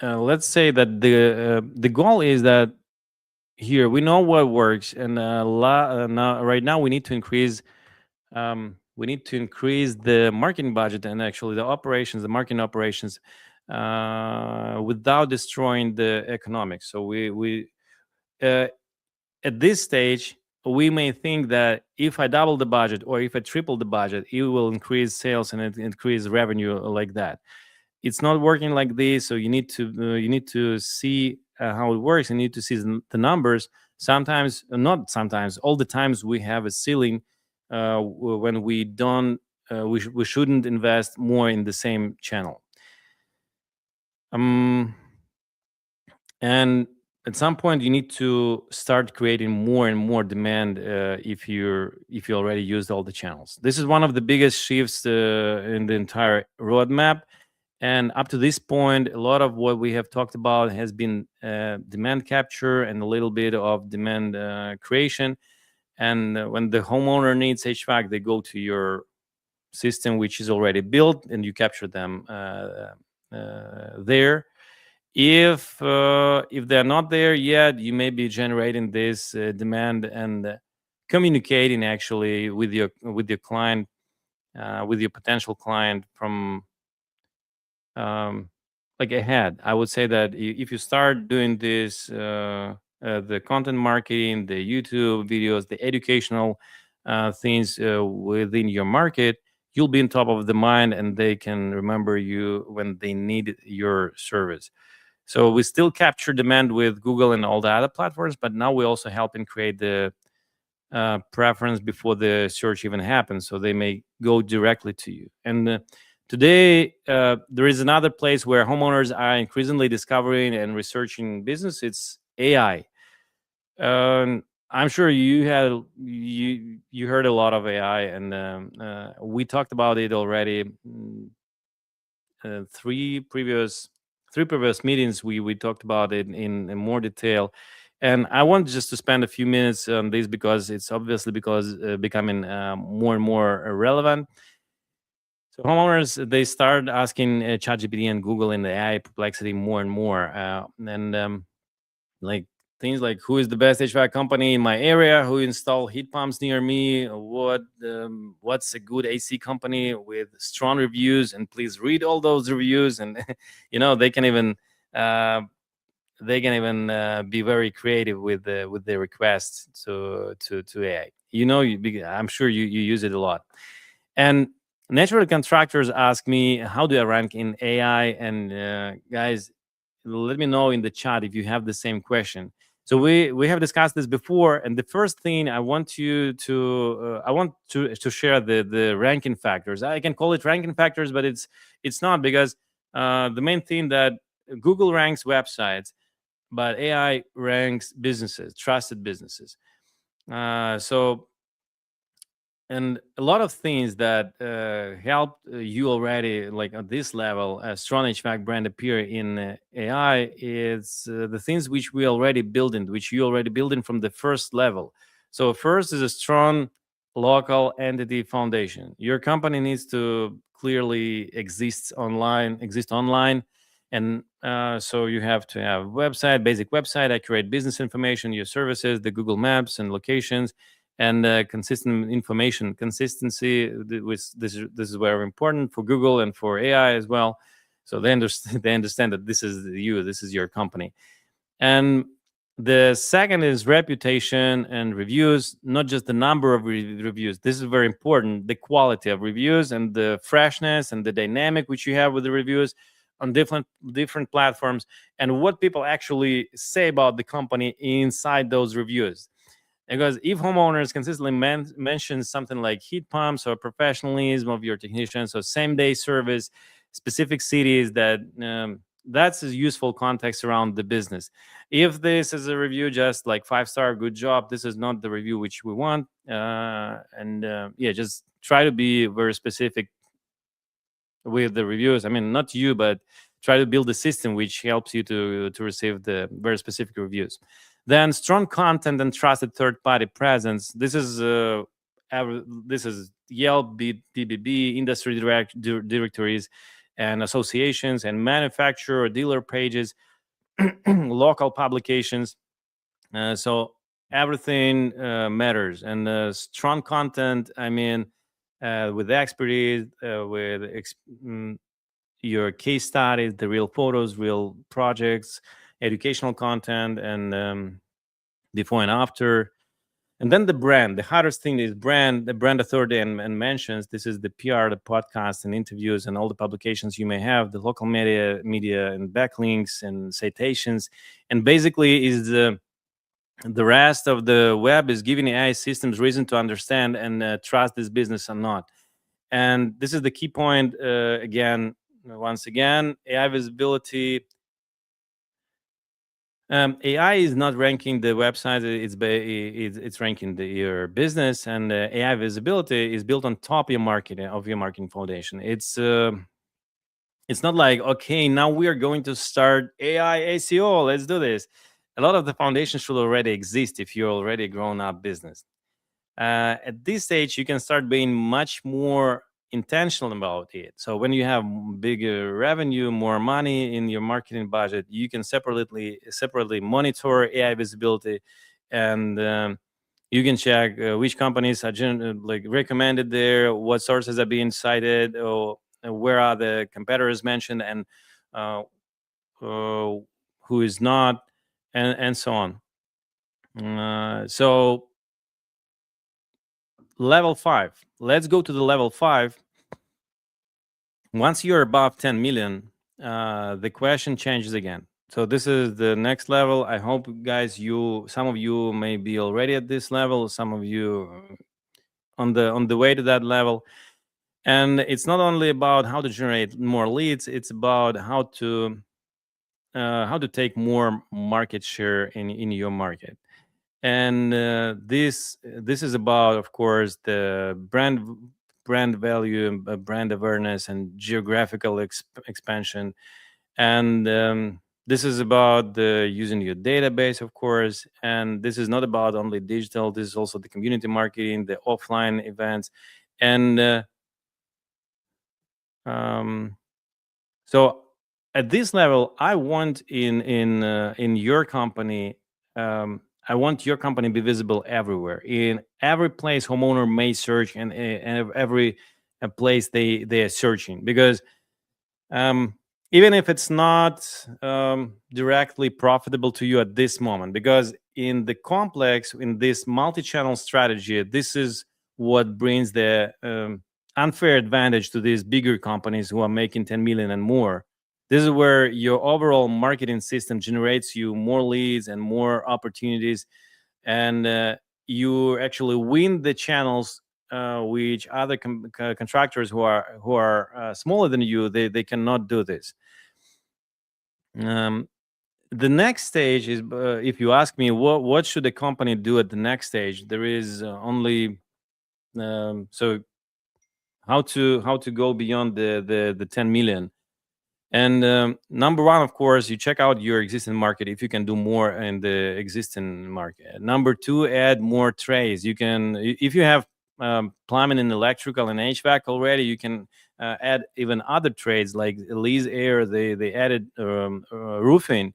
Let's say that the goal is that here we know what works, and now, right now we need to increase the marketing budget and actually the marketing operations, without destroying the economics. So we at this stage, we may think that if I double the budget or if I triple the budget, it will increase sales and increase revenue like that. It's not working like this. So you need to see how it works. You need to see the numbers. Sometimes, not sometimes, all the times we have a ceiling when we don't. We shouldn't invest more in the same channel. And at some point, you need to start creating more and more demand if you already used all the channels. This is one of the biggest shifts in the entire roadmap. And up to this point, a lot of what we have talked about has been demand capture and a little bit of demand creation. And when the homeowner needs HVAC, they go to your system, which is already built, and you capture them there. If they're not there yet, you may be generating this demand and communicating actually with your client, with your potential client from like ahead. I would say that if you start doing this, the content marketing, the YouTube videos, the educational things within your market, you'll be on top of the mind, and they can remember you when they need your service. So we still capture demand with Google and all the other platforms, but now we also help and create the preference before the search even happens, so they may go directly to you. And today, there is another place where homeowners are increasingly discovering and researching business. It's AI. I'm sure you heard a lot of AI, and we talked about it already. Three previous meetings, we talked about it in more detail, and I want just to spend a few minutes on this because it's obviously becoming more and more relevant. So homeowners, they start asking ChatGPT and Google and the AI perplexity more and more, and like things like, who is the best HVAC company in my area, who install heat pumps near me, what's a good AC company with strong reviews, and please read all those reviews. And they can even be very creative with the requests to AI. I'm sure you use it a lot. And natural contractors ask me, how do I rank in AI? And guys, let me know in the chat if you have the same question. So we have discussed this before, and the first thing I want you to share the ranking factors. I can call it ranking factors, but it's not, because the main thing that Google ranks websites, but AI ranks businesses, trusted businesses. So, and a lot of things that help you already, like at this level, a strong HVAC brand appear in AI, is the things which we already building, which you already building from the first level. So first is a strong local entity foundation. Your company needs to clearly exist online, and so you have to have basic website, accurate business information, your services, the Google Maps and locations, and consistent information. Consistency, this is very important for Google and for AI as well. So they understand that this is your company. And the second is reputation and reviews, not just the number of reviews. This is very important. The quality of reviews and the freshness and the dynamic which you have with the reviews on different platforms, and what people actually say about the company inside those reviews. Because if homeowners consistently mention something like heat pumps or professionalism of your technicians or same-day service, specific cities, that's a useful context around the business. If this is a review just like 5-star, good job, this is not the review which we want. Just try to be very specific with the reviews. I mean, not you, but try to build a system which helps you to receive the very specific reviews. Then strong content and trusted third-party presence. This is Yelp, BBB, industry directories, and associations, and manufacturer or dealer pages, local publications. So everything matters. And strong content, I mean, with expertise, your case studies, the real photos, real projects, educational content, and before and after. And then the brand. The hardest thing is the brand authority and mentions. This is the PR, the podcasts and interviews and all the publications you may have, the local media and backlinks and citations. And basically is the rest of the web is giving AI systems reason to understand and trust this business or not. And this is the key point. Once again, AI visibility. AI is not ranking the website; it's ranking your business, and AI visibility is built on top of your marketing foundation. It's not like, okay, now we are going to start AI ACO. Let's do this. A lot of the foundation should already exist if you're already a grown-up business. At this stage, you can start being much more intentional about it. So when you have bigger revenue, more money in your marketing budget, you can separately monitor AI visibility, and you can check which companies are recommended there, what sources are being cited, or where are the competitors mentioned, and who is not, and so on. So level 5. Let's go to the level 5. Once you're above 10 million, the question changes again. So this is the next level. I hope, guys, some of you may be already at this level, some of you on the way to that level. And it's not only about how to generate more leads, it's about how to take more market share in your market. And this is about, of course, the brand value, brand awareness, and geographical expansion. And this is about using your database, of course. And this is not about only digital. This is also the community marketing, the offline events. And so at this level, I want in your company, I want your company be visible everywhere, in every place homeowner may search, and every place they are searching. Because um, even if it's not directly profitable to you at this moment, because in the complex, in this multi-channel strategy, this is what brings the unfair advantage to these bigger companies who are making 10 million and more. This is where your overall marketing system generates you more leads and more opportunities, and you actually win the channels which other contractors who are smaller than you, they cannot do this. Um, the next stage is, if you ask me, what should a company do at the next stage, there is only so how to go beyond the 10 million. And number one, of course, you check out your existing market if you can do more in the existing market. Number two, add more trades. You can, if you have plumbing and electrical and HVAC already, you can add even other trades like Elise Air. They added roofing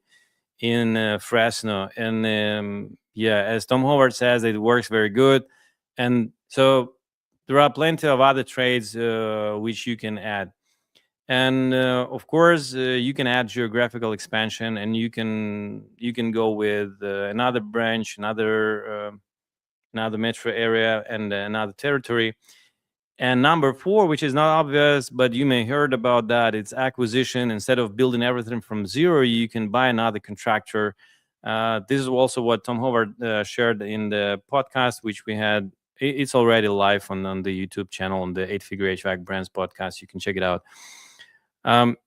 in Fresno, and yeah, as Tom Howard says, it works very good. And so there are plenty of other trades which you can add. And of course, you can add geographical expansion, and you can go with another branch, another metro area, and another territory. And number four, which is not obvious, but you may heard about that, it's acquisition. Instead of building everything from zero, you can buy another contractor. This is also what Tom Howard shared in the podcast, which we had. It's already live on the YouTube channel, on the 8-Figure HVAC Brands podcast. You can check it out.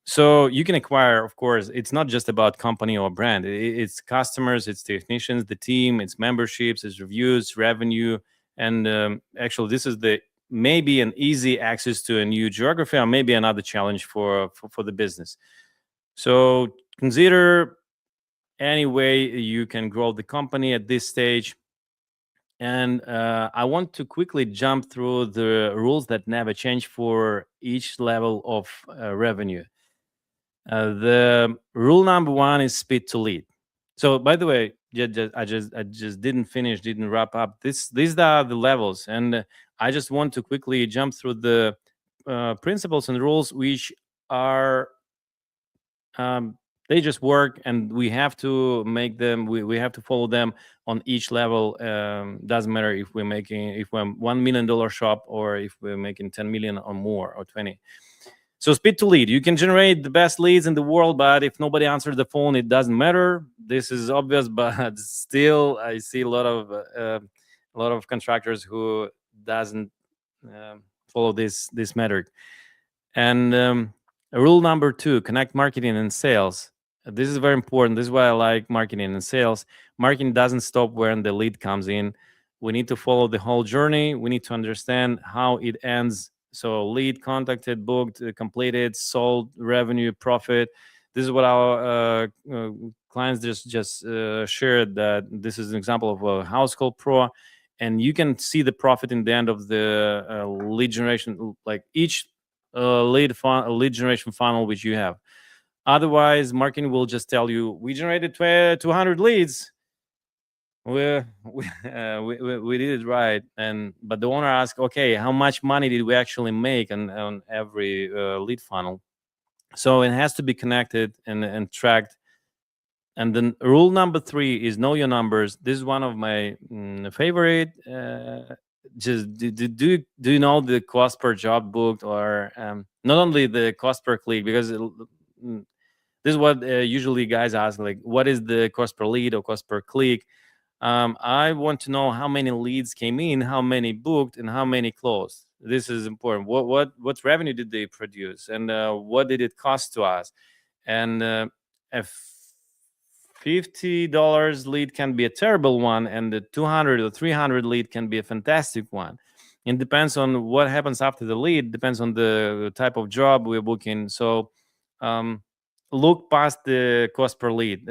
So you can acquire, of course, it's not just about company or brand. It's customers, it's technicians, the team, it's memberships, it's reviews, revenue. And actually, this is the maybe an easy access to a new geography, or maybe another challenge for the business. So consider any way you can grow the company at this stage. And I want to quickly jump through the rules that never change for each level of revenue. The rule number one is speed to lead. So, by the way, I just didn't wrap up. These are the levels, and I just want to quickly jump through the principles and rules, which are they just work, and we have to make them. We have to follow them on each level. Doesn't matter if we're $1 million shop, or if we're making 10 million or more, or 20. So speed to lead. You can generate the best leads in the world, but if nobody answers the phone, it doesn't matter. This is obvious, but still, I see a lot of contractors who doesn't follow this metric. And rule number two: connect marketing and sales. This is very important. This is why I like marketing and sales. Marketing doesn't stop when the lead comes in. We need to follow the whole journey. We need to understand how it ends. So lead, contacted, booked, completed, sold, revenue, profit. This is what our clients just shared, that this is an example of a house call pro, and you can see the profit in the end of the lead generation, like each lead generation funnel which you have. Otherwise, marketing will just tell you, we generated 200 leads. We did it right, but the owner asked, okay, how much money did we actually make on every lead funnel? So it has to be connected and tracked. And then rule number three is know your numbers. This is one of my favorite. Just do you know the cost per job booked, or not only the cost per click, because This is what usually guys ask, like, what is the cost per lead or cost per click? I want to know how many leads came in, how many booked, and how many closed. This is important. What revenue did they produce, and what did it cost to us? And a $50 lead can be a terrible one, and the 200 or 300 lead can be a fantastic one. It depends on what happens after the lead. Depends on the type of job we're booking. So um, look past the cost per lead.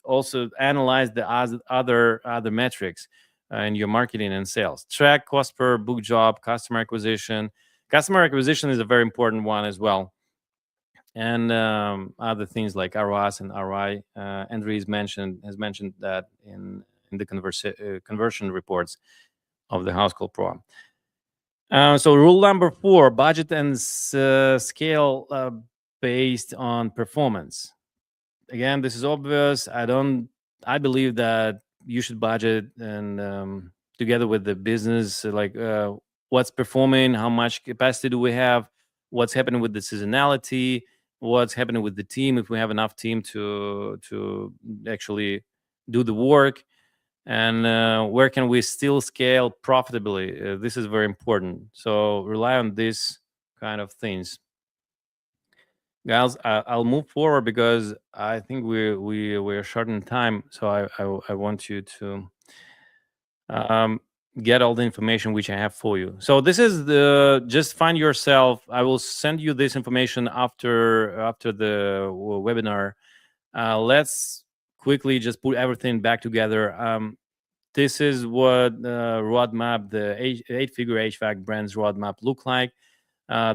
Also analyze the other metrics in your marketing and sales. Track cost per book job, customer acquisition. Customer acquisition is a very important one as well, and other things like ROAS and ROI. Andrew has mentioned that in the conversion reports of the House Call Pro. So rule number 4: budget and scale based on performance. Again, this is obvious. I believe that you should budget and together with the business, like what's performing, how much capacity do we have, what's happening with the seasonality, what's happening with the team, if we have enough team to actually do the work, and where can we still scale profitably. This is very important. So rely on these kind of things. Guys, I'll move forward because I think we're short in time. So I want you to get all the information which I have for you. So this is the just find yourself. I will send you this information after the webinar. Let's quickly just put everything back together. This is what roadmap, the 8-figure HVAC brands roadmap look like.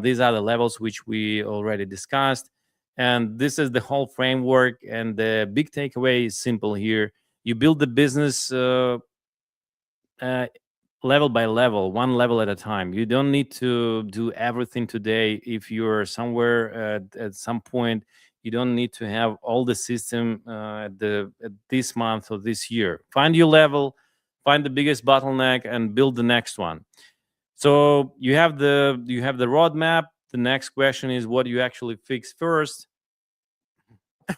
These are the levels which we already discussed. And this is the whole framework. And the big takeaway is simple here. You build the business level by level, one level at a time. You don't need to do everything today. If you're somewhere at some point, you don't need to have all the system at this month or this year. Find your level, find the biggest bottleneck, and build the next one. So you have the roadmap. The next question is, what do you actually fix first?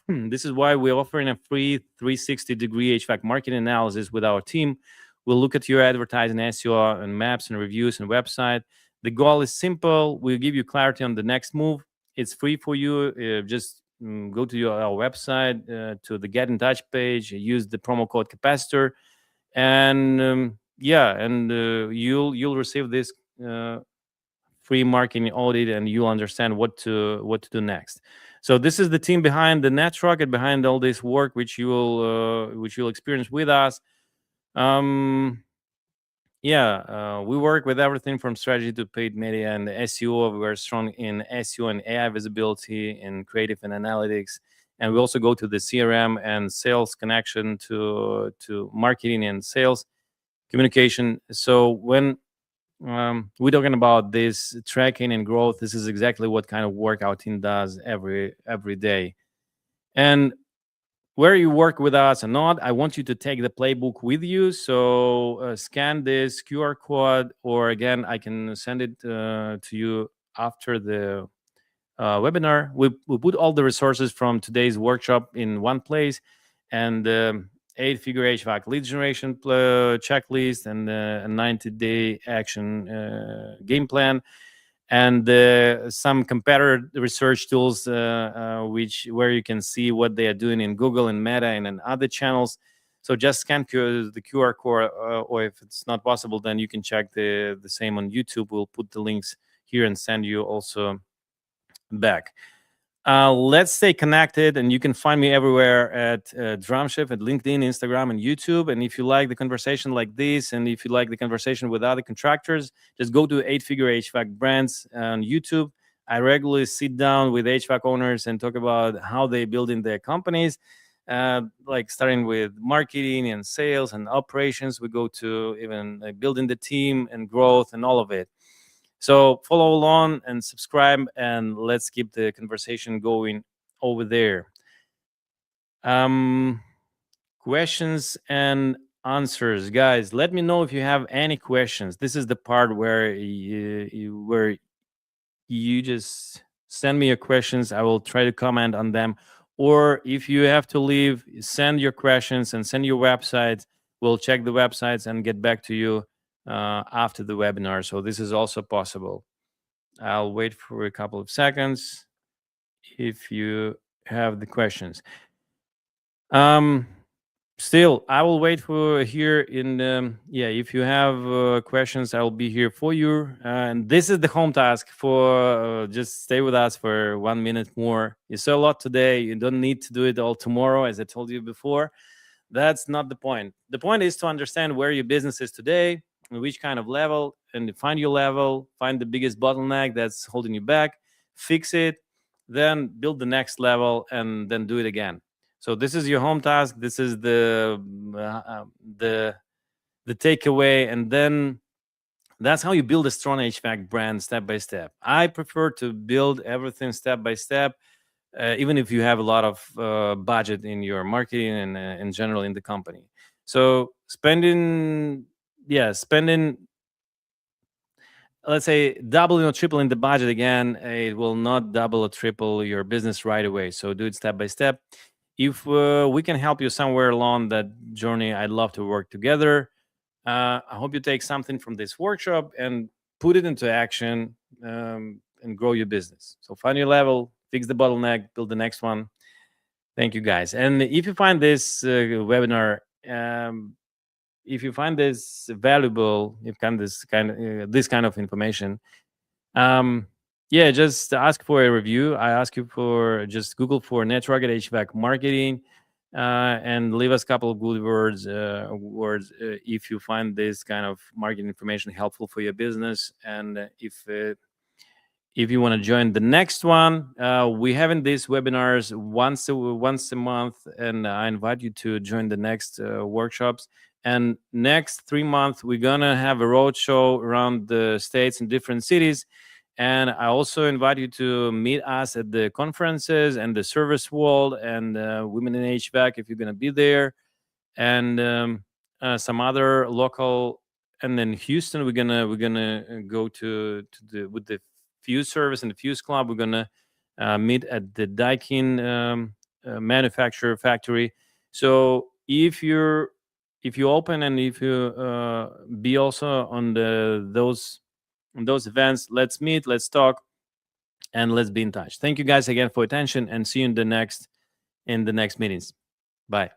This is why we're offering a free 360-degree HVAC marketing analysis with our team. We'll look at your advertising, SEO, and maps and reviews and website. The goal is simple. We'll give you clarity on the next move. It's free for you. Just go to our website, to the Get in Touch page, use the promo code capacitor, and you'll receive this free marketing audit, and you'll understand what to do next. So this is the team behind the net rocket, behind all this work which you'll experience with us. We work with everything from strategy to paid media and SEO. We're strong in SEO and AI visibility, in creative and analytics, and we also go to the CRM and sales connection to marketing and sales communication. So when we're talking about this tracking and growth, this is exactly what kind of work our team does every day. And where you work with us or not, I want you to take the playbook with you. So scan this QR code, or again, I can send it to you after the webinar. We put all the resources from today's workshop in one place, and 8-figure HVAC lead generation checklist, and a 90-day action game plan, and some competitor research tools where you can see what they are doing in Google and Meta and in other channels. So just scan the QR code, or if it's not possible, then you can check the same on YouTube. We'll put the links here and send you also back. Let's stay connected, and you can find me everywhere at Drumshift, at LinkedIn, Instagram, and YouTube. And if you like the conversation like this, and if you like the conversation with other contractors, just go to 8-figure HVAC brands on YouTube. I regularly sit down with HVAC owners and talk about how they're building their companies, like starting with marketing and sales and operations. We go to even building the team and growth and all of it. So follow along and subscribe, and let's keep the conversation going over there. Questions and answers, guys. Let me know if you have any questions. This is the part where you just send me your questions. I will try to comment on them, or if you have to leave, send your questions and send your websites. We'll check the websites and get back to you after the webinar. So this is also possible. I'll wait for a couple of seconds if you have the questions. Still, I will wait for here in yeah, if you have questions, I'll be here for you. And this is the home task for just stay with us for 1 minute more. You saw a lot today. You don't need to do it all tomorrow, as I told you before. That's not the point. The point is to understand where your business is today, which kind of level, and find your level, find the biggest bottleneck that's holding you back, fix it, then build the next level, and then do it again. So this is your home task. This is the takeaway, and then that's how you build a strong HVAC brand step by step. I prefer to build everything step by step, even if you have a lot of budget in your marketing and in general in the company. So spending, let's say doubling or tripling the budget again, it will not double or triple your business right away. So do it step by step. If we can help you somewhere along that journey, I'd love to work together. I hope you take something from this workshop and put it into action and grow your business. So find your level, fix the bottleneck, build the next one. Thank you, guys. And if you find this webinar, if you find this valuable, if kind this kind of information, yeah, just ask for a review. I ask you for just Google for network at HVAC marketing, and leave us a couple of good words. If you find this kind of marketing information helpful for your business, and if you want to join the next one, we having these webinars once a month, and I invite you to join the next workshops. And next 3 months, we're gonna have a road show around the states and different cities. And I also invite you to meet us at the conferences and the service world and Women in HVAC if you're gonna be there, and some other local. And then Houston, we're gonna go to the with the Fuse service and the Fuse Club. We're gonna meet at the Daikin manufacturer factory. So if you open and if you be also on those events, let's meet, let's talk, and let's be in touch. Thank you guys again for attention, and see you in the next meetings. Bye.